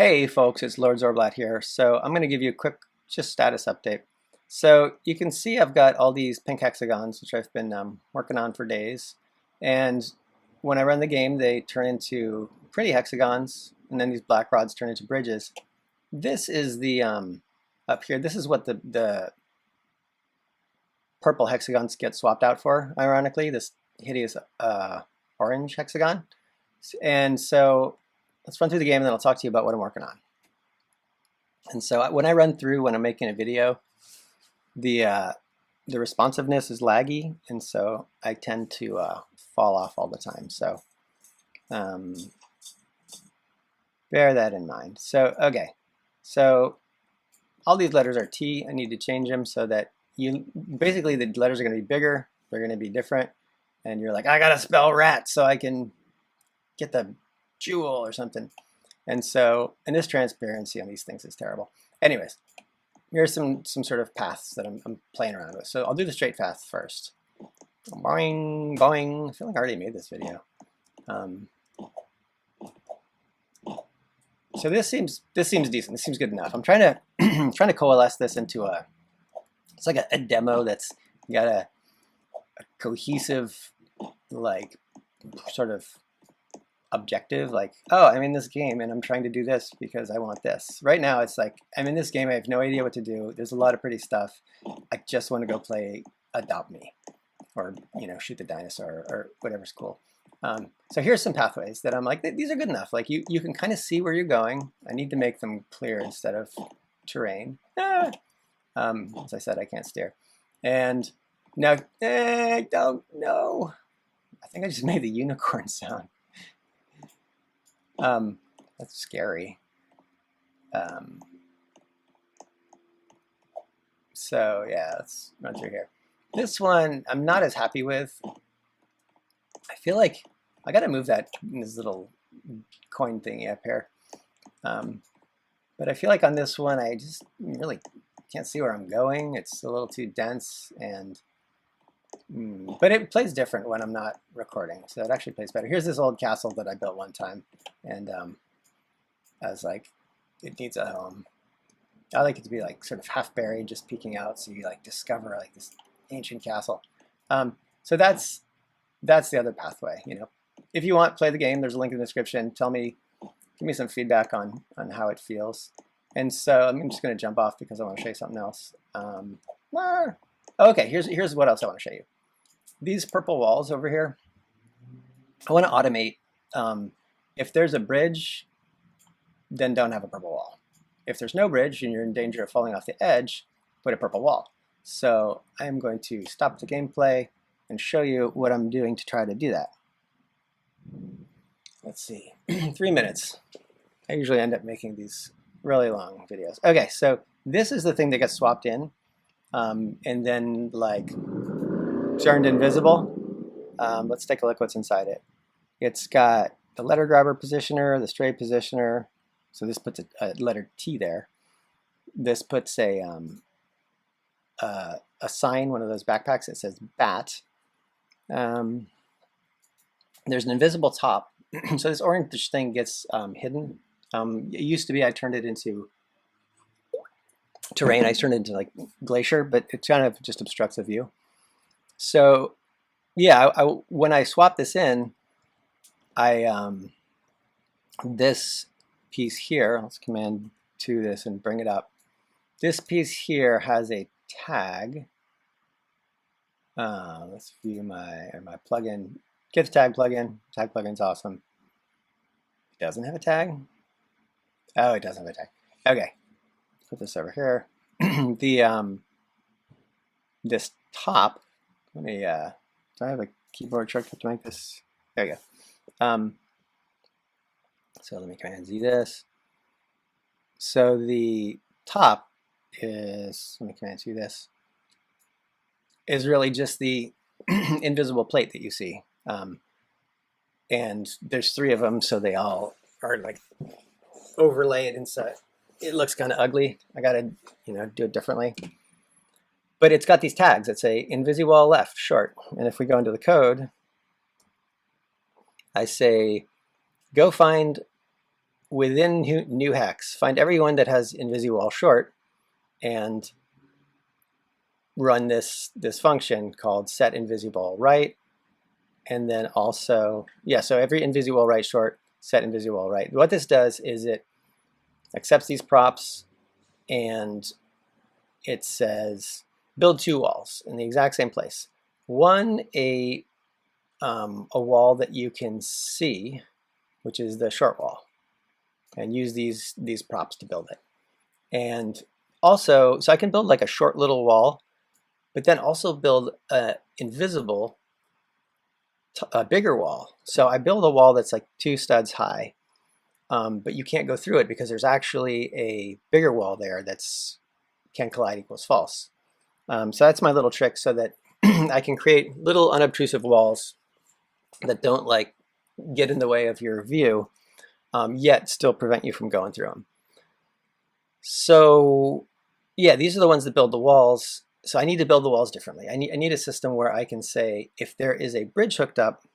Hey folks, it's Lord Zorblat here. So I'm going to give you a quick just status update. So you can see I've got all these pink hexagons, which I've been working on for days. And when I run the game, they turn into pretty hexagons, and then these black rods turn into bridges. This is the, up here, this is what the purple hexagons get swapped out for, ironically, this hideous orange hexagon. And so let's run through the game and then I'll talk to you about what I'm working on. And so when I run through, when I'm making a video, the responsiveness is laggy, and so I tend to fall off all the time. So bear that in mind. So, okay. So all these letters are T. I need to change them so that basically the letters are going to be bigger. They're going to be different. And you're like, I got to spell rat so I can get the jewel or something. And so, and this transparency on these things is terrible. Anyways, here's some sort of paths that I'm playing around with. So I'll do the straight path first. Boing, boing. I feel like I already made this video. So this seems decent. This seems good enough. I'm trying to trying to coalesce this into it's like a demo that's got a cohesive, like, sort of objective, like, oh, I'm in this game and I'm trying to do this because I want this. Right now it's like, I'm in this game, I have no idea what to do. There's a lot of pretty stuff. I just want to go play Adopt Me, or, you know, shoot the dinosaur, or whatever's cool. So here's some pathways that I'm like, these are good enough. Like, you can kind of see where you're going. I need to make them clear instead of terrain. As I said, I can't steer. And now, I don't know. I think I just made the unicorn sound. That's scary. So yeah, let's run through here. This one I'm not as happy with. I feel like I gotta move this little coin thingy up here. But I feel like on this one I just really can't see where I'm going. It's a little too dense, and but it plays different when I'm not recording, so it actually plays better. Here's this old castle that I built one time, and I was like, it needs a home. I like it to be like sort of half buried, just peeking out, so you like discover like this ancient castle. So that's the other pathway. You know, if you want, play the game. There's a link in the description. Tell me, give me some feedback on how it feels. And so I'm just going to jump off because I want to show you something else. Okay, here's what else I want to show you. These purple walls over here, I want to automate. If there's a bridge, then don't have a purple wall. If there's no bridge and you're in danger of falling off the edge, put a purple wall. So I'm going to stop the gameplay and show you what I'm doing to try to do that. Let's see, 3 minutes. I usually end up making these really long videos. Okay, so this is the thing that gets swapped in, and then like turned invisible. Let's take a look what's inside it. It's got the letter grabber positioner, the stray positioner. So this puts a letter T there. This puts a sign, one of those backpacks that says bat. There's an invisible top. So this orange thing gets hidden. It used to be I turned it into terrain. I turned it into like glacier, but it kind of just obstructs the view. So yeah, when I swap this in, this piece here, let's command to this and bring it up. This piece here has a tag. Let's view my plugin. Get the tag plugin. Tag plugin's awesome. It doesn't have a tag. Oh, it doesn't have a tag. Okay, put this over here. This top. Let me. Do I have a keyboard shortcut to make this? There you go. So let me command Z this. So the top is, let me command Z this, is really just the invisible plate that you see. And there's 3 of them, so they all are like overlaid inside. It looks kind of ugly. I gotta, you know, do it differently. But it's got these tags that say invisible left short. And if we go into the code, I say, go find within new hex, find everyone that has InvisiWall short and run this function called set InvisiWall right, and then also, yeah, so every InvisiWall right short, set InvisiWall right. What this does is it accepts these props and it says build two walls in the exact same place. One, a wall that you can see, which is the short wall, and use these props to build it. And also, so I can build like a short little wall, but then also build a invisible, a bigger wall. So I build a wall that's like 2 studs high, but you can't go through it because there's actually a bigger wall there that's can collide equals false. So that's my little trick so that I can create little unobtrusive walls that don't like get in the way of your view, yet still prevent you from going through them. So yeah, these are the ones that build the walls. So I need to build the walls differently. I need a system where I can say, if there is a bridge hooked up,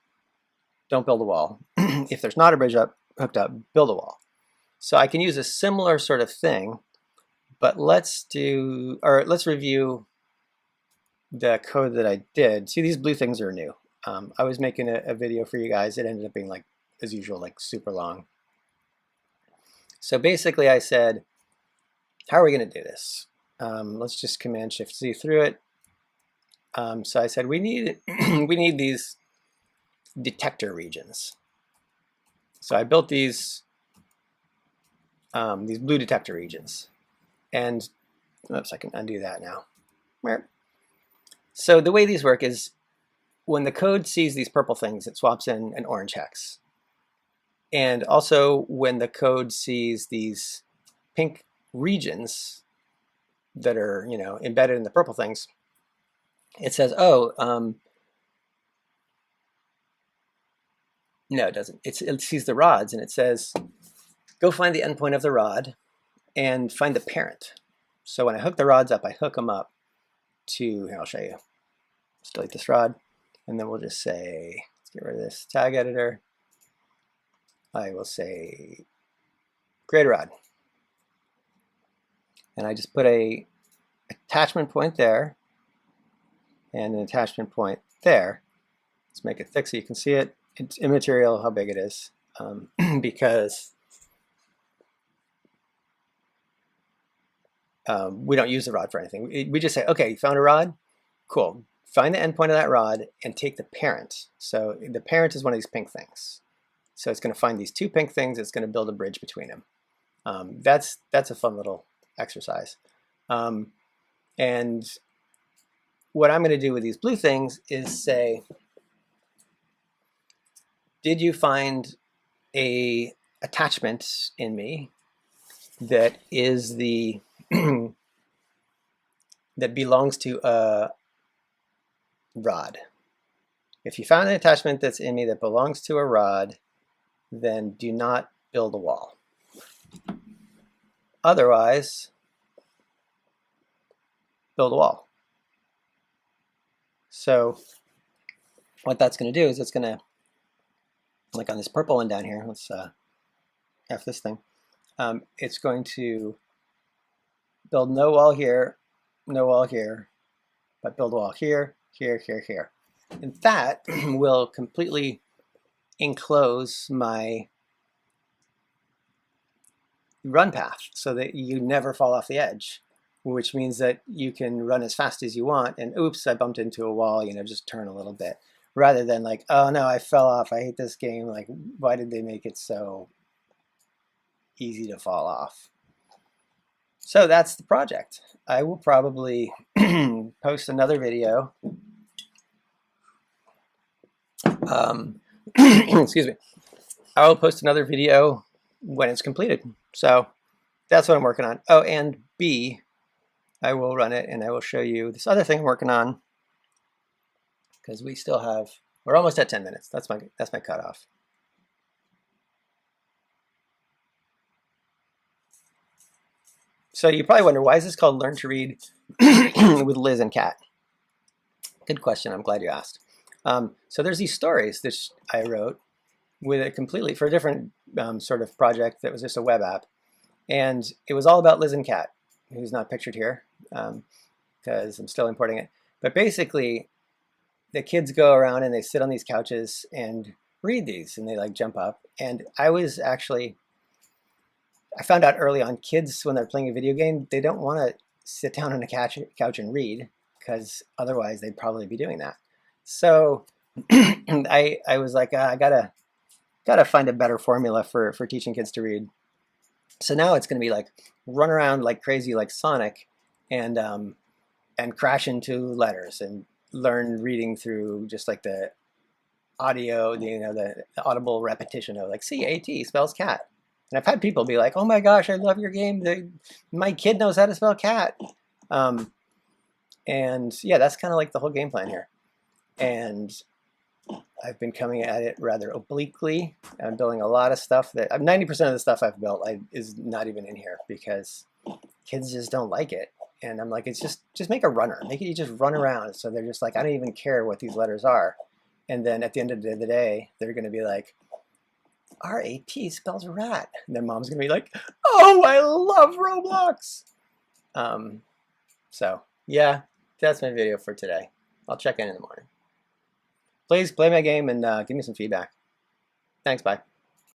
don't build a wall. If there's not a bridge hooked up, build a wall. So I can use a similar sort of thing, but let's review the code that I did. See, these blue things are new. I was making a video for you guys. It ended up being, like, as usual, like super long. So basically I said, how are we going to do this? Let's just Command-Shift-Z through it. So I said we need these detector regions. So I built these blue detector regions, and oops, I can undo that now. So the way these work is when the code sees these purple things, it swaps in an orange hex. And also when the code sees these pink regions that are, you know, embedded in the purple things, it says, oh, no, it doesn't. It sees the rods and it says, go find the endpoint of the rod and find the parent. So when I hook the rods up, I hook them up to, here, I'll show you. Let's delete this rod. And then we'll just say, let's get rid of this tag editor. I will say, create a rod. And I just put a attachment point there and an attachment point there. Let's make it thick so you can see it. It's immaterial how big it is because we don't use the rod for anything. We just say, okay, you found a rod? Cool. Find the endpoint of that rod and take the parent. So the parent is one of these pink things. So it's going to find these 2 pink things. It's going to build a bridge between them. That's a fun little exercise. And what I'm going to do with these blue things is say, did you find a attachment in me that is the that belongs to a rod? If you found an attachment that's in me that belongs to a rod, then do not build a wall. Otherwise, build a wall. So what that's going to do is it's going to, like on this purple one down here, let's F this thing, it's going to build no wall here, but build a wall here, here, here, here. And that will completely enclose my run path so that you never fall off the edge, which means that you can run as fast as you want and oops, I bumped into a wall, you know, just turn a little bit, rather than like, oh no, I fell off, I hate this game, like why did they make it so easy to fall off? So that's the project. I will probably post another video. Excuse me. I will post another video when it's completed. So that's what I'm working on. Oh, and B, I will run it and I will show you this other thing I'm working on, because we still have, we're almost at 10 minutes. That's my cutoff. So you probably wonder, why is this called Learn to Read with Liz and Kat? Good question. I'm glad you asked. So there's these stories that I wrote with it completely for different sort of project that was just a web app. And it was all about Liz and Cat, who's not pictured here because I'm still importing it. But basically, the kids go around and they sit on these couches and read these, and they like jump up. And I found out early on, kids, when they're playing a video game, they don't want to sit down on a couch and read, because otherwise they'd probably be doing that. So I was like, I gotta find a better formula for teaching kids to read. So now it's going to be like run around like crazy, like Sonic, and crash into letters and learn reading through just like the audio, the audible repetition of like CAT spells cat. And I've had people be like, "Oh my gosh, I love your game. My kid knows how to spell cat." And yeah, that's kind of like the whole game plan here. And I've been coming at it rather obliquely. I'm building a lot of stuff that 90% of the stuff I've built is not even in here because kids just don't like it. And I'm like, it's just make a runner. Make it you just run around. So they're just like, I don't even care what these letters are. And then at the end of the day, they're going to be like, RAT spells rat. And their mom's going to be like, oh, I love Roblox. So yeah, that's my video for today. I'll check in the morning. Please play my game and give me some feedback. Thanks, bye.